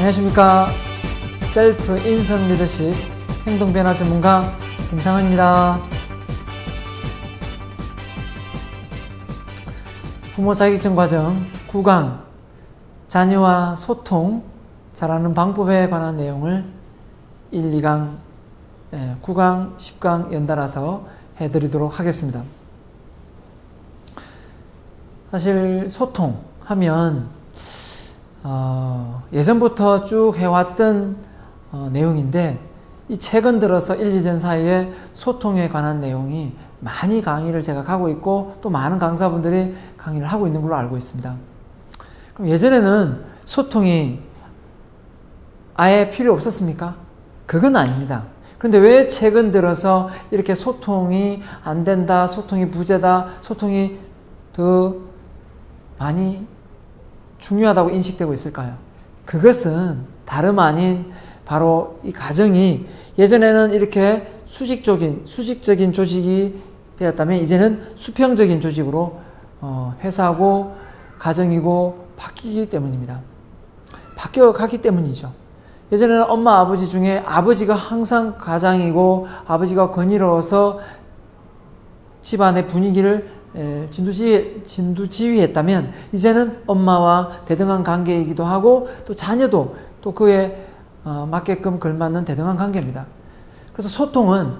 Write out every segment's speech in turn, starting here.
안녕하십니까. 셀프 인성 리더십 행동 변화 전문가 김상은입니다. 부모 자격증 과정 9강 자녀와 소통 잘하는 방법에 관한 내용을 1, 2강, 9강, 10강 연달아서 해드리도록 하겠습니다. 사실 소통하면 예전부터 쭉 해왔던 내용인데 이 최근 들어서 1, 2년 사이에 소통에 관한 내용이 많이 강의를 제가 가고 있고 또 많은 강사분들이 강의를 하고 있는 걸로 알고 있습니다. 그럼 예전에는 소통이 아예 필요 없었습니까? 그건 아닙니다. 그런데 왜 최근 들어서 이렇게 소통이 안 된다, 소통이 부재다, 소통이 더 많이 중요하다고 인식되고 있을까요? 그것은 다름 아닌 바로 이 가정이 예전에는 이렇게 수직적인 조직이 되었다면 이제는 수평적인 조직으로 회사고 가정이고 바뀌기 때문입니다. 바뀌어가기 때문이죠. 예전에는 엄마 아버지 중에 아버지가 항상 가장이고 아버지가 권위로워서 집안의 분위기를 진두지휘했다면 이제는 엄마와 대등한 관계이기도 하고 또 자녀도 또 그에 맞게끔 걸맞는 대등한 관계입니다. 그래서 소통은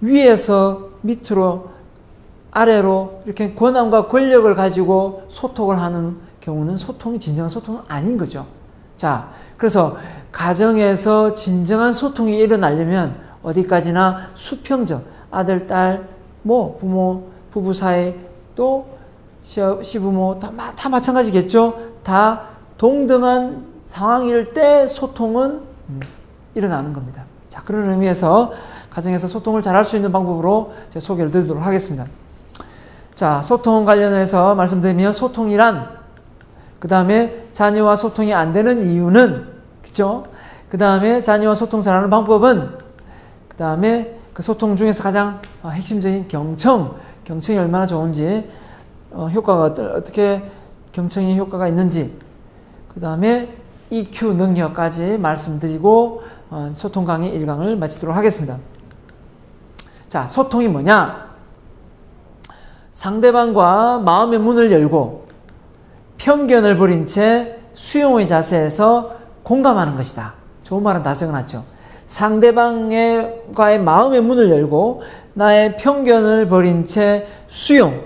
위에서 밑으로 아래로 이렇게 권한과 권력을 가지고 소통을 하는 경우는 진정한 소통은 아닌 거죠. 자, 그래서 가정에서 진정한 소통이 일어나려면 어디까지나 수평적, 아들, 딸, 부모, 부부 사이 또 시부모 다 마찬가지겠죠. 다 동등한 상황일 때 소통은 일어나는 겁니다. 자, 그런 의미에서 가정에서 소통을 잘할 수 있는 방법으로 제가 소개를 드리도록 하겠습니다. 자, 소통 관련해서 말씀드리면 소통이란 그 다음에 자녀와 소통이 안 되는 이유는 그죠? 그 다음에 자녀와 소통 잘하는 방법은 그 다음에 그 소통 중에서 가장 핵심적인 경청이 얼마나 좋은지, 효과가 어떻게 경청이 효과가 있는지, 그 다음에 EQ 능력까지 말씀드리고 소통 강의 1강을 마치도록 하겠습니다. 자, 소통이 뭐냐? 상대방과 마음의 문을 열고 편견을 버린 채 수용의 자세에서 공감하는 것이다. 좋은 말은 다 적어놨죠. 상대방과의 마음의 문을 열고 나의 편견을 버린 채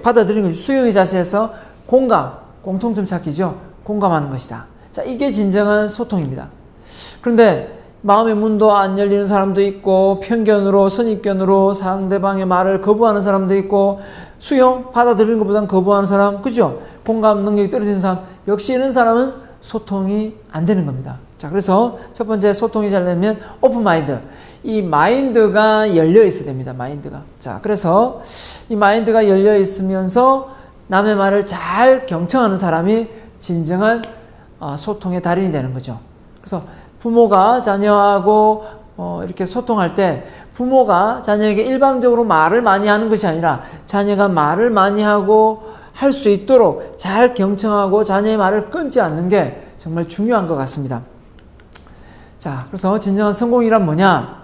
받아들이는 것이 수용의 자세에서 공통점 찾기죠. 공감하는 것이다. 자, 이게 진정한 소통입니다. 그런데 마음의 문도 안 열리는 사람도 있고 편견으로 선입견으로 상대방의 말을 거부하는 사람도 있고 받아들이는 것보다는 거부하는 사람, 그죠? 공감 능력이 떨어지는 사람, 역시 이런 사람은 소통이 안 되는 겁니다. 자, 그래서 첫 번째 소통이 잘 되면 오픈 마인드. 이 마인드가 열려 있어야 됩니다. 마인드가. 자, 그래서 이 마인드가 열려 있으면서 남의 말을 잘 경청하는 사람이 진정한 소통의 달인이 되는 거죠. 그래서 부모가 자녀하고 이렇게 소통할 때 부모가 자녀에게 일방적으로 말을 많이 하는 것이 아니라 자녀가 말을 많이 하고 할 수 있도록 잘 경청하고 자녀의 말을 끊지 않는 게 정말 중요한 것 같습니다. 자, 그래서 진정한 성공이란 뭐냐?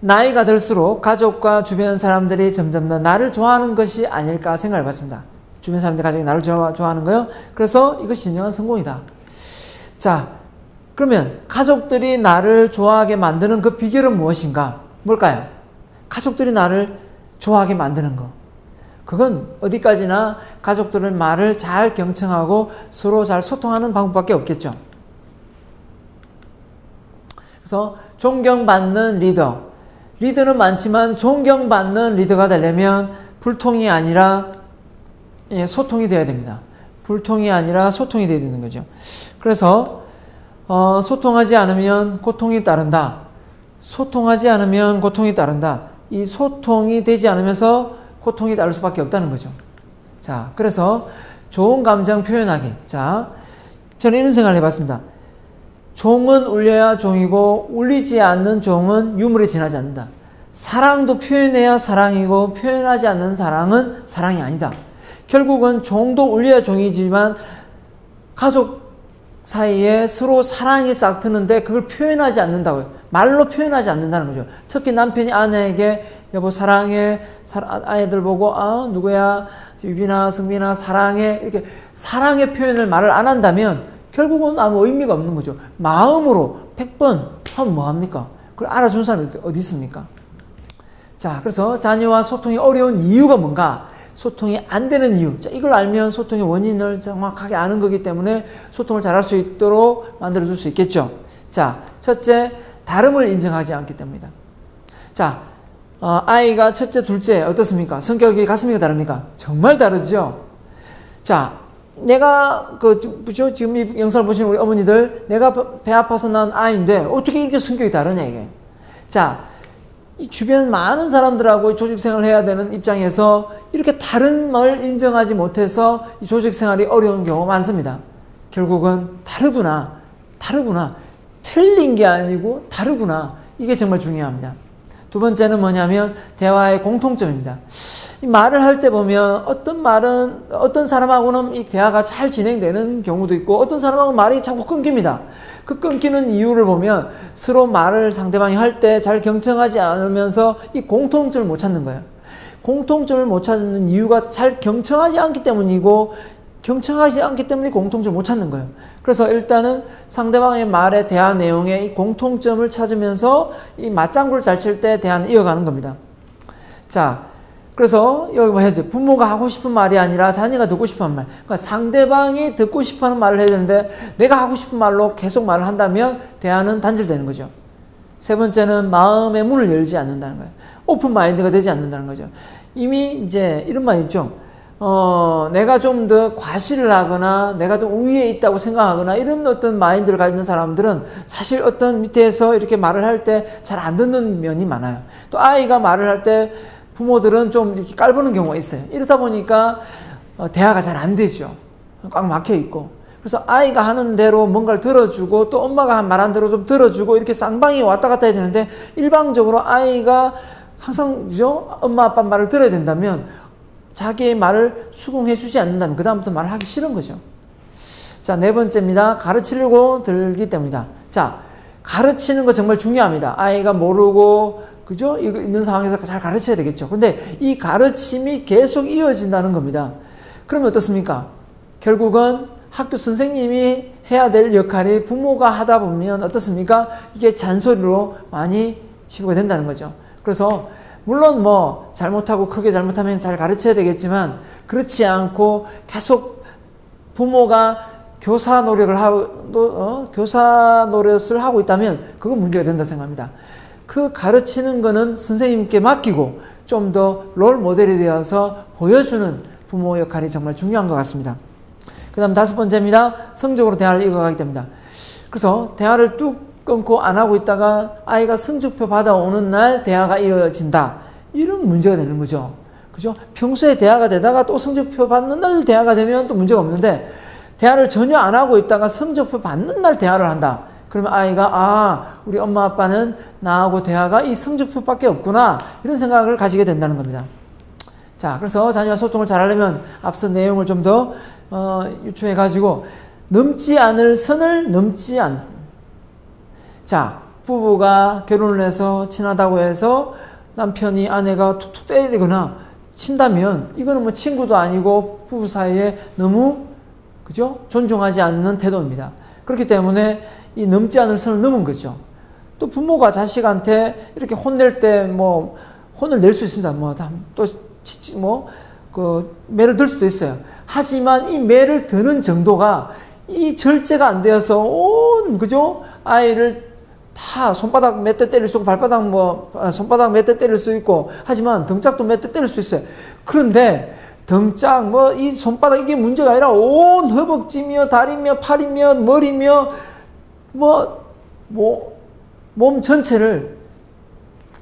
나이가 들수록 가족과 주변 사람들이 점점 더 나를 좋아하는 것이 아닐까 생각해 봤습니다. 주변 사람들, 가족이 나를 좋아하는 거요. 그래서 이것이 진정한 성공이다. 자, 그러면 가족들이 나를 좋아하게 만드는 그 비결은 무엇인가? 뭘까요? 가족들이 나를 좋아하게 만드는 거. 그건 어디까지나 가족들의 말을 잘 경청하고 서로 잘 소통하는 방법밖에 없겠죠. 그래서 존경받는 리더는 많지만 존경받는 리더가 되려면 불통이 아니라 소통이 돼야 됩니다. 불통이 아니라 소통이 돼야 되는 거죠. 그래서 소통하지 않으면 고통이 따른다. 소통하지 않으면 고통이 따른다. 이 소통이 되지 않으면서 고통이 따를 수밖에 없다는 거죠. 자, 그래서 좋은 감정 표현하기. 자, 저는 이런 생각을 해봤습니다. 종은 울려야 종이고 울리지 않는 종은 유물에 지나지 않는다. 사랑도 표현해야 사랑이고 표현하지 않는 사랑은 사랑이 아니다. 결국은 종도 울려야 종이지만 가족 사이에 서로 사랑이 싹 트는데 그걸 표현하지 않는다고요. 말로 표현하지 않는다는 거죠. 특히 남편이 아내에게 여보 사랑해, 아이들 보고 누구야, 유빈아, 승빈아 사랑해, 이렇게 사랑의 표현을 말을 안 한다면 결국은 아무 의미가 없는 거죠. 마음으로 100번 하면 뭐합니까? 그걸 알아준 사람이 어디 있습니까? 자, 그래서 자녀와 소통이 어려운 이유가 뭔가? 소통이 안 되는 이유. 자, 이걸 알면 소통의 원인을 정확하게 아는 거기 때문에 소통을 잘할 수 있도록 만들어줄 수 있겠죠. 자, 첫째, 다름을 인정하지 않기 때문이다. 자, 아이가 첫째, 둘째 어떻습니까? 성격이 같습니까? 다릅니까? 정말 다르죠. 자, 내가 지금 이 영상을 보시는 우리 어머니들, 내가 배 아파서 난 아이인데 어떻게 이렇게 성격이 다르냐 이게. 자, 이 주변 많은 사람들하고 조직생활을 해야 되는 입장에서 이렇게 다른 걸 인정하지 못해서 이 조직생활이 어려운 경우가 많습니다. 결국은 다르구나. 틀린 게 아니고 다르구나. 이게 정말 중요합니다. 두 번째는 뭐냐면 대화의 공통점입니다. 이 말을 할 때 보면 어떤 말은 어떤 사람하고는 이 대화가 잘 진행되는 경우도 있고 어떤 사람하고는 말이 자꾸 끊깁니다. 그 끊기는 이유를 보면 서로 말을 상대방이 할 때 잘 경청하지 않으면서 이 공통점을 못 찾는 거예요. 공통점을 못 찾는 이유가 잘 경청하지 않기 때문이고 경청하지 않기 때문에 공통점을 못 찾는 거예요. 그래서 일단은 상대방의 말에 대화 내용에 이 공통점을 찾으면서 이 맞장구를 잘 칠 때 대화는 이어가는 겁니다. 자, 그래서 여기 뭐 해야 돼? 부모가 하고 싶은 말이 아니라 자녀가 듣고 싶은 말. 그러니까 상대방이 듣고 싶어하는 말을 해야 되는데 내가 하고 싶은 말로 계속 말을 한다면 대화는 단절되는 거죠. 세 번째는 마음의 문을 열지 않는다는 거예요. 오픈 마인드가 되지 않는다는 거죠. 이미 이제 이런 말 있죠. 내가 좀 더 과시를 하거나 내가 좀 우위에 있다고 생각하거나 이런 어떤 마인드를 가지는 사람들은 사실 어떤 밑에서 이렇게 말을 할 때 잘 안 듣는 면이 많아요. 또 아이가 말을 할 때 부모들은 좀 이렇게 깔보는 경우가 있어요. 이러다 보니까 대화가 잘 안 되죠. 꽉 막혀 있고. 그래서 아이가 하는 대로 뭔가를 들어주고 또 엄마가 말한 대로 좀 들어주고 이렇게 쌍방이 왔다 갔다 해야 되는데 일방적으로 아이가 항상 그죠? 엄마 아빠 말을 들어야 된다면 자기의 말을 수긍해 주지 않는다면 그 다음부터 말을 하기 싫은 거죠. 자, 네 번째입니다. 가르치려고 들기 때문이다. 자, 가르치는 거 정말 중요합니다. 아이가 모르고 그죠? 이거 있는 상황에서 잘 가르쳐야 되겠죠. 근데 이 가르침이 계속 이어진다는 겁니다. 그러면 어떻습니까? 결국은 학교 선생님이 해야 될 역할이 부모가 하다 보면 어떻습니까? 이게 잔소리로 많이 치부가 된다는 거죠. 그래서 물론 뭐 잘못하고 크게 잘못하면 잘 가르쳐야 되겠지만 그렇지 않고 계속 부모가 교사 노력을 하고 교사 노릇을 하고 있다면 그건 문제가 된다 생각합니다. 그 가르치는 거는 선생님께 맡기고 좀 더 롤 모델이 되어서 보여주는 부모 역할이 정말 중요한 것 같습니다. 그 다음 다섯 번째입니다. 성적으로 대화를 이어가기 때문이다. 그래서 대화를 뚝 끊고 안 하고 있다가 아이가 성적표 받아오는 날 대화가 이어진다. 이런 문제가 되는 거죠. 그죠? 평소에 대화가 되다가 또 성적표 받는 날 대화가 되면 또 문제가 없는데 대화를 전혀 안 하고 있다가 성적표 받는 날 대화를 한다. 그러면 아이가 우리 엄마 아빠는 나하고 대화가 이 성적표밖에 없구나 이런 생각을 가지게 된다는 겁니다. 자, 그래서 자녀와 소통을 잘하려면 앞서 내용을 좀 더 유추해 가지고 넘지 않을 선을 넘지 않. 자, 부부가 결혼을 해서 친하다고 해서 남편이 아내가 툭툭 때리거나 친다면 이거는 뭐 친구도 아니고 부부 사이에 너무 그죠? 존중하지 않는 태도입니다. 그렇기 때문에 이 넘지 않을 선을 넘은 거죠. 또 부모가 자식한테 이렇게 혼낼 때 뭐 혼을 낼 수 있습니다. 매를 들 수도 있어요. 하지만 이 매를 드는 정도가 이 절제가 안 되어서 그죠? 아이를 다 손바닥 몇 대 때릴 수 있고 손바닥 몇 대 때릴 수 있고 하지만 등짝도 몇 대 때릴 수 있어요. 그런데 등짝 이 손바닥 이게 문제가 아니라 온 허벅지며 다리며 팔이며 머리며 몸 전체를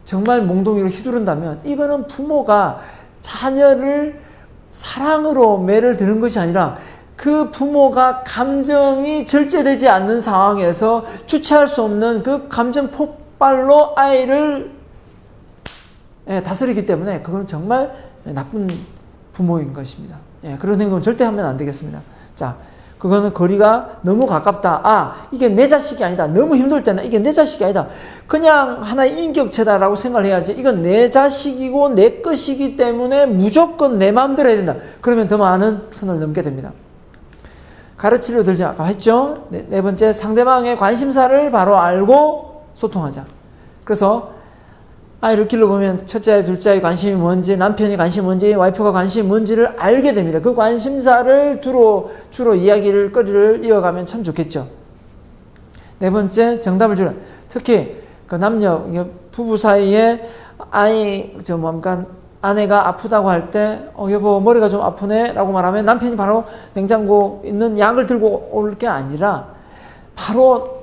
정말 몽둥이로 휘두른다면 이거는 부모가 자녀를 사랑으로 매를 드는 것이 아니라 그 부모가 감정이 절제되지 않는 상황에서 주체할 수 없는 그 감정 폭발로 아이를 다스리기 때문에 그건 정말 나쁜 부모인 것입니다. 그런 행동을 절대 하면 안 되겠습니다. 자, 그거는 거리가 너무 가깝다. 아, 이게 내 자식이 아니다. 너무 힘들 때는 이게 내 자식이 아니다. 그냥 하나의 인격체다라고 생각을 해야지. 이건 내 자식이고 내 것이기 때문에 무조건 내 마음대로 해야 된다. 그러면 더 많은 선을 넘게 됩니다. 가르치려 들지 아까 했죠. 네 번째, 상대방의 관심사를 바로 알고 소통하자. 그래서 아이를 길러보면 첫째 아이, 둘째 아이 관심이 뭔지, 남편이 관심이 뭔지, 와이프가 관심이 뭔지를 알게 됩니다. 그 관심사를 주로 이야기를, 거리를 이어가면 참 좋겠죠. 네 번째, 정답을 주라. 특히 그 남녀, 부부 사이에 아내가 아프다고 할 때, 여보, 머리가 좀 아프네? 라고 말하면 남편이 바로 냉장고 있는 약을 들고 올 게 아니라, 바로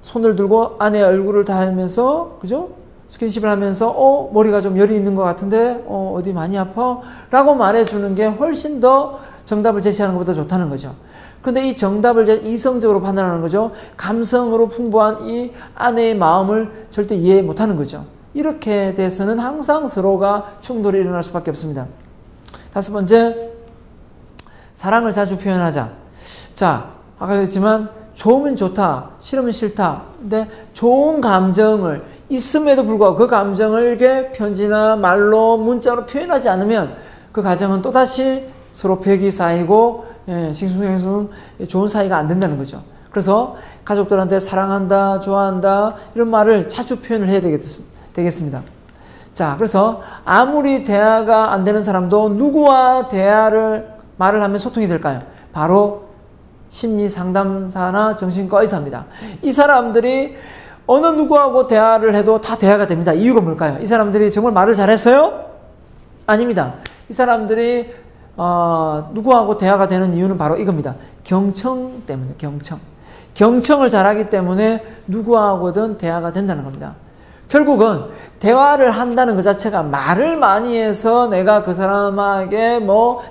손을 들고 아내의 얼굴을 닿으면서, 그죠? 스킨십을 하면서, 머리가 좀 열이 있는 것 같은데, 어디 많이 아파? 라고 말해주는 게 훨씬 더 정답을 제시하는 것보다 좋다는 거죠. 근데 이 정답을 이성적으로 판단하는 거죠. 감성으로 풍부한 이 아내의 마음을 절대 이해 못하는 거죠. 이렇게 돼서는 항상 서로가 충돌이 일어날 수밖에 없습니다. 다섯 번째, 사랑을 자주 표현하자. 자, 아까 그랬지만 좋으면 좋다, 싫으면 싫다. 근데 좋은 감정을 있음에도 불구하고 그 감정을 이렇게 편지나 말로, 문자로 표현하지 않으면 그 가정은 또다시 서로 벽이 쌓이고 싱숭생숭 좋은 사이가 안 된다는 거죠. 그래서 가족들한테 사랑한다, 좋아한다 이런 말을 자주 표현을 해야 되겠습니다. 자, 그래서 아무리 대화가 안 되는 사람도 누구와 말을 하면 소통이 될까요? 바로 심리 상담사나 정신과 의사입니다. 이 사람들이 어느 누구하고 대화를 해도 다 대화가 됩니다. 이유가 뭘까요? 이 사람들이 정말 말을 잘했어요? 아닙니다. 이 사람들이 누구하고 대화가 되는 이유는 바로 이겁니다. 경청 때문에, 경청을 잘하기 때문에 누구하고든 대화가 된다는 겁니다. 결국은 대화를 한다는 것 자체가 말을 많이 해서 내가 그 사람에게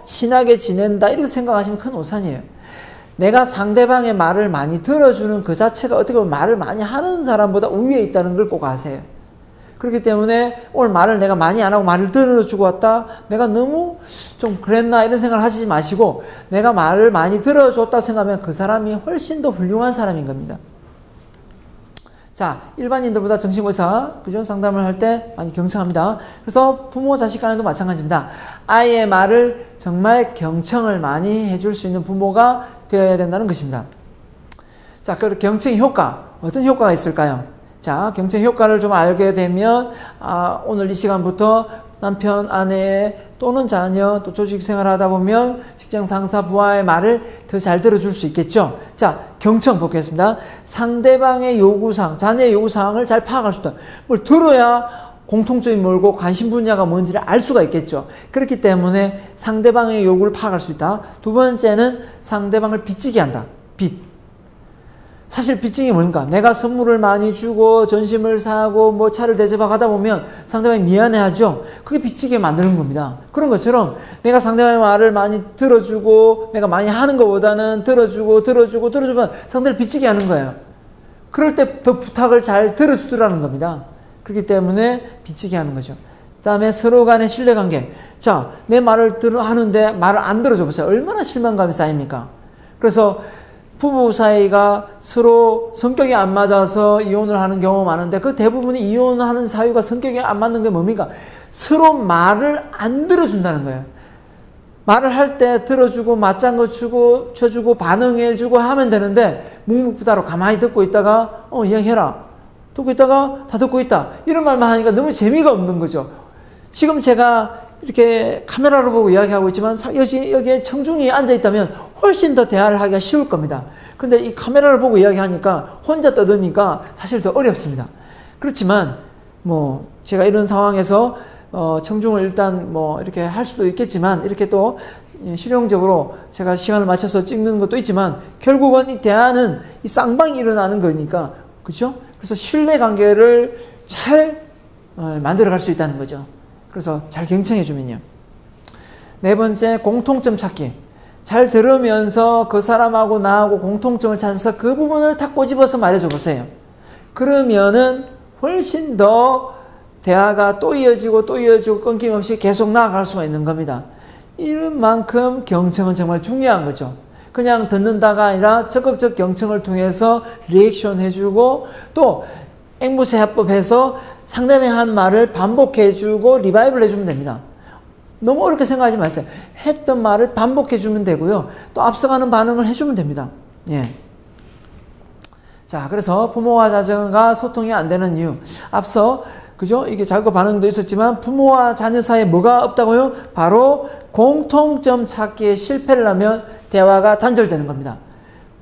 친하게 지낸다 이렇게 생각하시면 큰 오산이에요. 내가 상대방의 말을 많이 들어주는 그 자체가 어떻게 보면 말을 많이 하는 사람보다 우위에 있다는 걸 꼭 아세요. 그렇기 때문에 오늘 말을 내가 많이 안 하고 말을 들어주고 왔다, 내가 너무 좀 그랬나 이런 생각을 하시지 마시고 내가 말을 많이 들어줬다 생각하면 그 사람이 훨씬 더 훌륭한 사람인 겁니다. 자, 일반인들보다 정신의사, 그죠? 상담을 할 때 많이 경청합니다. 그래서 부모, 자식 간에도 마찬가지입니다. 아이의 말을 정말 경청을 많이 해줄 수 있는 부모가 되어야 된다는 것입니다. 자, 그 경청의 효과, 어떤 효과가 있을까요? 자, 경청 효과를 좀 알게 되면 오늘 이 시간부터 남편, 아내 또는 자녀, 또 조직 생활을 하다 보면 직장 상사, 부하의 말을 더 잘 들어줄 수 있겠죠. 자, 경청 보겠습니다. 상대방의 요구사항, 자녀의 요구사항을 잘 파악할 수 있다. 뭘 들어야 공통점이 뭘고 관심 분야가 뭔지를 알 수가 있겠죠. 그렇기 때문에 상대방의 요구를 파악할 수 있다. 두 번째는 상대방을 빚지게 한다. 사실 빚징이 뭔가? 내가 선물을 많이 주고 전심을 사고 차를 대접하고 하다 보면 상대방이 미안해하죠. 그게 빚지게 만드는 겁니다. 그런 것처럼 내가 상대방의 말을 많이 들어주고 내가 많이 하는 것보다는 들어주면 상대를 빚지게 하는 거예요. 그럴 때 더 부탁을 잘 들어주더라는 겁니다. 그렇기 때문에 빚지게 하는 거죠. 그 다음에 서로 간의 신뢰관계. 자, 내 말을 하는데 말을 안 들어줘 보세요. 얼마나 실망감이 쌓입니까? 그래서 부부 사이가 서로 성격이 안 맞아서 이혼을 하는 경우가 많은데 그 대부분이 이혼하는 사유가 성격이 안 맞는 게 뭡니까? 서로 말을 안 들어준다는 거예요. 말을 할 때 들어주고 맞장구 쳐주고 반응해주고 하면 되는데 묵묵부답으로 가만히 듣고 있다가 이야기해라. 듣고 있다가 다 듣고 있다. 이런 말만 하니까 너무 재미가 없는 거죠. 지금 제가 이렇게 카메라로 보고 이야기하고 있지만 여기에 청중이 앉아있다면 훨씬 더 대화를 하기가 쉬울 겁니다. 근데 이 카메라를 보고 이야기하니까 혼자 떠드니까 사실 더 어렵습니다. 그렇지만 제가 이런 상황에서 청중을 일단 이렇게 할 수도 있겠지만 이렇게 또 실용적으로 제가 시간을 맞춰서 찍는 것도 있지만 결국은 이 대화는 이 쌍방이 일어나는 거니까 그렇죠? 그래서 신뢰관계를 잘 만들어갈 수 있다는 거죠. 그래서 잘 경청해주면요. 네 번째, 공통점 찾기. 잘 들으면서 그 사람하고 나하고 공통점을 찾아서 그 부분을 탁 꼬집어서 말해줘 보세요. 그러면은 훨씬 더 대화가 또 이어지고 끊김없이 계속 나아갈 수가 있는 겁니다. 이런 만큼 경청은 정말 중요한 거죠. 그냥 듣는다가 아니라 적극적 경청을 통해서 리액션 해주고 또 앵무새 해법해서 상대방이 한 말을 반복해주고 리바이벌 해주면 됩니다. 너무 어렵게 생각하지 마세요. 했던 말을 반복해주면 되고요. 또 앞서가는 반응을 해주면 됩니다. 예. 자, 그래서 부모와 자녀가 소통이 안 되는 이유. 앞서, 그죠? 이게 자극과 반응도 있었지만 부모와 자녀 사이에 뭐가 없다고요? 바로 공통점 찾기에 실패를 하면 대화가 단절되는 겁니다.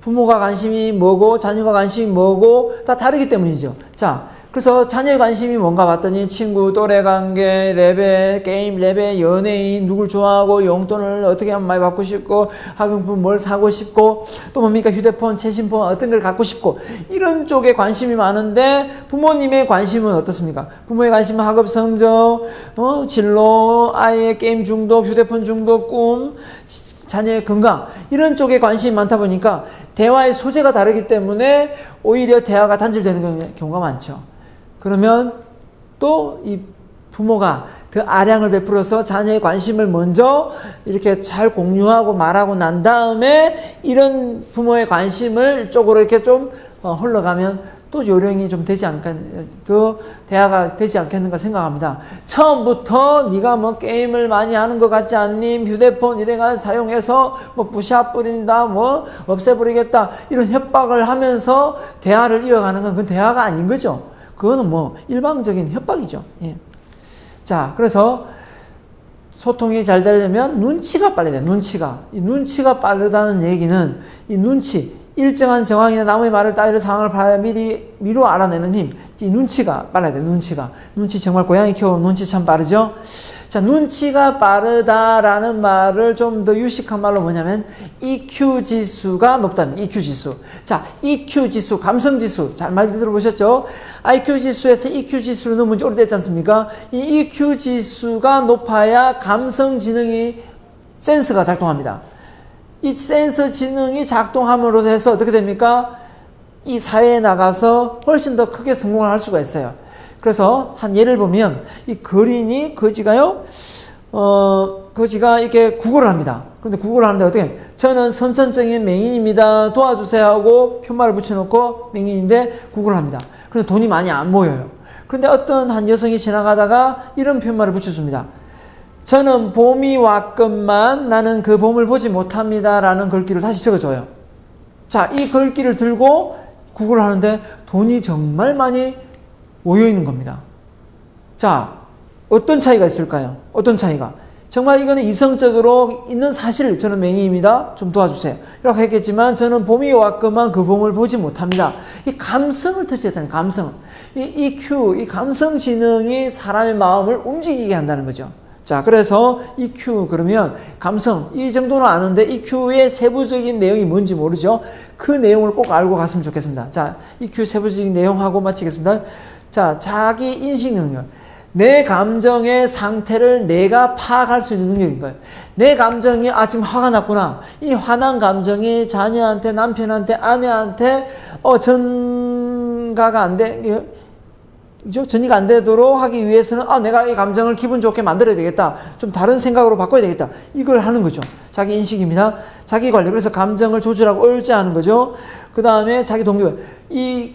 부모가 관심이 뭐고 자녀가 관심이 뭐고 다 다르기 때문이죠. 자, 그래서 자녀의 관심이 뭔가 봤더니 친구, 또래관계, 레벨, 게임, 레벨, 연예인, 누굴 좋아하고 용돈을 어떻게 하면 많이 받고 싶고 학용품 뭘 사고 싶고 또 뭡니까 휴대폰, 최신폰 어떤 걸 갖고 싶고 이런 쪽에 관심이 많은데 부모님의 관심은 어떻습니까? 부모의 관심은 학업 성적, 진로, 아이의 게임 중독, 휴대폰 중독, 꿈, 자녀의 건강 이런 쪽에 관심이 많다 보니까 대화의 소재가 다르기 때문에 오히려 대화가 단절되는 경우가 많죠. 그러면 또 이 부모가 그 아량을 베풀어서 자녀의 관심을 먼저 이렇게 잘 공유하고 말하고 난 다음에 이런 부모의 관심을 쪽으로 이렇게 좀 흘러가면 또 요령이 좀 되지 더 대화가 되지 않겠는가 생각합니다. 처음부터 네가 뭐 게임을 많이 하는 것 같지 않니? 휴대폰 이래가 사용해서 뭐 부샤 뿌린다, 뭐 없애버리겠다 이런 협박을 하면서 대화를 이어가는 건 그건 대화가 아닌 거죠. 그거는 뭐 일방적인 협박이죠. 예. 자, 그래서 소통이 잘 되려면 눈치가 빨라야 돼요. 이 눈치가 빠르다는 얘기는 이 눈치, 일정한 정황이나 남의 말을 따르는 상황을 봐야 미루 알아내는 힘. 이 눈치가 빨라야 돼요. 눈치 정말 고양이 키워보면 눈치 참 빠르죠? 자, 눈치가 빠르다라는 말을 좀 더 유식한 말로 뭐냐면 EQ 지수가 높다는 EQ 지수. 자, EQ 지수, 감성 지수. 잘 말 들어보셨죠? IQ 지수에서 EQ 지수로 넘은 지 오래됐지 않습니까? 이 EQ 지수가 높아야 감성 지능이 센스가 작동합니다. 이 센서 지능이 작동함으로 해서 어떻게 됩니까? 이 사회에 나가서 훨씬 더 크게 성공을 할 수가 있어요. 그래서 한 예를 보면 이 거지가 이렇게 구걸을 합니다. 근데 구걸을 하는데 어떻게? 저는 선천적인 맹인입니다. 도와주세요 하고 편말을 붙여놓고 맹인인데 구걸을 합니다. 그런데 돈이 많이 안 모여요. 그런데 어떤 한 여성이 지나가다가 이런 편말을 붙여줍니다. 저는 봄이 왔건만 나는 그 봄을 보지 못합니다. 라는 글귀를 다시 적어줘요. 자, 이 글귀를 들고 구글을 하는데 돈이 정말 많이 모여있는 겁니다. 자, 어떤 차이가 있을까요? 어떤 차이가? 정말 이거는 이성적으로 있는 사실, 저는 맹인입니다. 좀 도와주세요. 이라고 했겠지만 저는 봄이 왔건만 그 봄을 보지 못합니다. 이 감성을 터치해야 되는 감성. 이 EQ, 이 감성 지능이 사람의 마음을 움직이게 한다는 거죠. 자, 그래서 EQ 그러면 감성 이 정도는 아는데 EQ의 세부적인 내용이 뭔지 모르죠. 그 내용을 꼭 알고 갔으면 좋겠습니다. 자, EQ 세부적인 내용하고 마치겠습니다. 자, 자기 인식 능력. 내 감정의 상태를 내가 파악할 수 있는 능력인 거예요. 내 감정이 지금 화가 났구나. 이 화난 감정이 자녀한테, 남편한테, 아내한테 전가가 안 돼. 전이가 안 되도록 하기 위해서는 내가 이 감정을 기분 좋게 만들어야 되겠다. 좀 다른 생각으로 바꿔야 되겠다. 이걸 하는 거죠. 자기 인식입니다. 자기 관리. 그래서 감정을 조절하고 얼제하는 거죠. 그 다음에 자기 동기부여. 이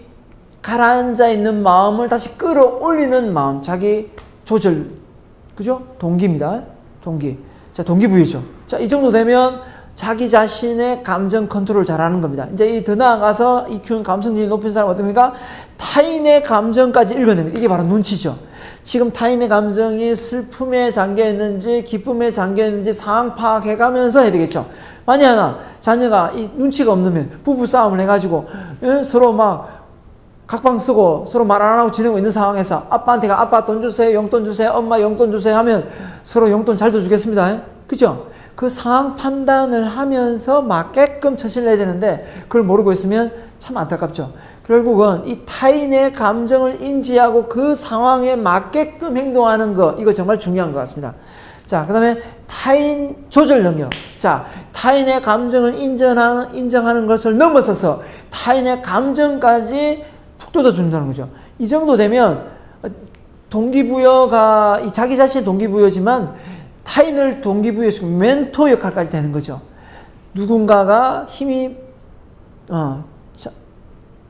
가라앉아 있는 마음을 다시 끌어올리는 마음. 자기 조절. 그죠? 동기입니다. 동기. 자, 동기부여죠. 자, 이 정도 되면 자기 자신의 감정 컨트롤 잘하는 겁니다. 이제 더 나아가서 EQ는 감성지능이 높은 사람 어떻습니까? 타인의 감정까지 읽어냅니다. 이게 바로 눈치죠. 지금 타인의 감정이 슬픔에 잠겨있는지 기쁨에 잠겨있는지 상황 파악해가면서 해야 되겠죠. 만약 하나 자녀가 이 눈치가 없으면 부부 싸움을 해가지고 서로 막 각방 쓰고 서로 말 안 하고 지내고 있는 상황에서 아빠한테 아빠 돈 주세요, 용돈 주세요, 엄마 용돈 주세요 하면 서로 용돈 잘 줘주겠습니다. 그죠? 그 상황 판단을 하면서 맞게끔 처신을 해야 되는데 그걸 모르고 있으면 참 안타깝죠. 결국은 이 타인의 감정을 인지하고 그 상황에 맞게끔 행동하는 거, 이거 정말 중요한 것 같습니다. 자, 그 다음에 타인 조절 능력. 자, 타인의 감정을 인정하는 것을 넘어서서 타인의 감정까지 푹 돋아준다는 거죠. 이 정도 되면 동기부여가 자기 자신의 동기부여지만 타인을 동기부여시키고 멘토 역할까지 되는 거죠. 누군가가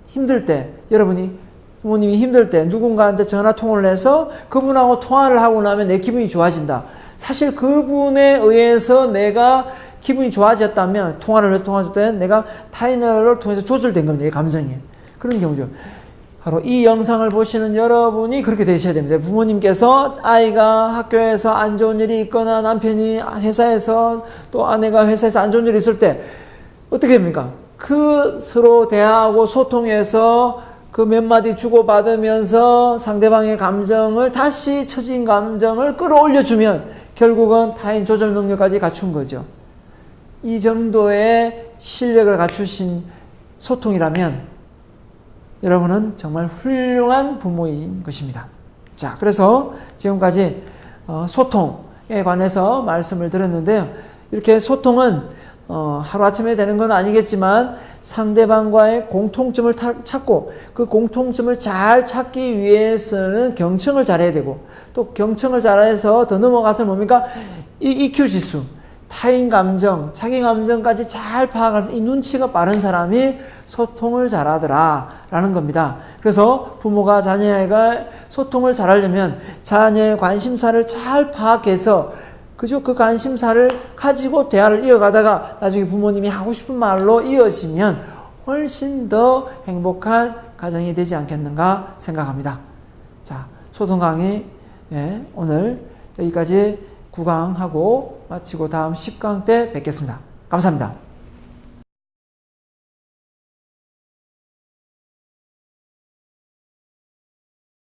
힘들 때, 여러분이 부모님이 힘들 때 누군가한테 전화 통화를 해서 그분하고 통화를 하고 나면 내 기분이 좋아진다. 사실 그분에 의해서 내가 기분이 좋아졌다면, 통화를 해서 좋을 때는 내가 타인을 통해서 조절된 겁니다. 내 감정이. 그런 경우죠. 바로 이 영상을 보시는 여러분이 그렇게 되셔야 됩니다. 부모님께서 아이가 학교에서 안 좋은 일이 있거나 남편이 회사에서 또 아내가 회사에서 안 좋은 일이 있을 때 어떻게 됩니까? 그 서로 대화하고 소통해서 그 몇 마디 주고받으면서 상대방의 감정을 다시 처진 감정을 끌어올려주면 결국은 타인 조절 능력까지 갖춘 거죠. 이 정도의 실력을 갖추신 소통이라면 여러분은 정말 훌륭한 부모인 것입니다. 자, 그래서 지금까지 소통에 관해서 말씀을 드렸는데요. 이렇게 소통은 하루아침에 되는 건 아니겠지만 상대방과의 공통점을 찾고 그 공통점을 잘 찾기 위해서는 경청을 잘해야 되고, 또 경청을 잘해서 더 넘어가서 뭡니까? EQ 지수. 타인 감정, 자기 감정까지 잘 파악하면서 이 눈치가 빠른 사람이 소통을 잘하더라 라는 겁니다. 그래서 부모가 자녀가 소통을 잘하려면 자녀의 관심사를 잘 파악해서 그 관심사를 가지고 대화를 이어가다가 나중에 부모님이 하고 싶은 말로 이어지면 훨씬 더 행복한 가정이 되지 않겠는가 생각합니다. 자, 소통 강의 오늘 여기까지 9강 하고 마치고 다음 10강 때 뵙겠습니다. 감사합니다.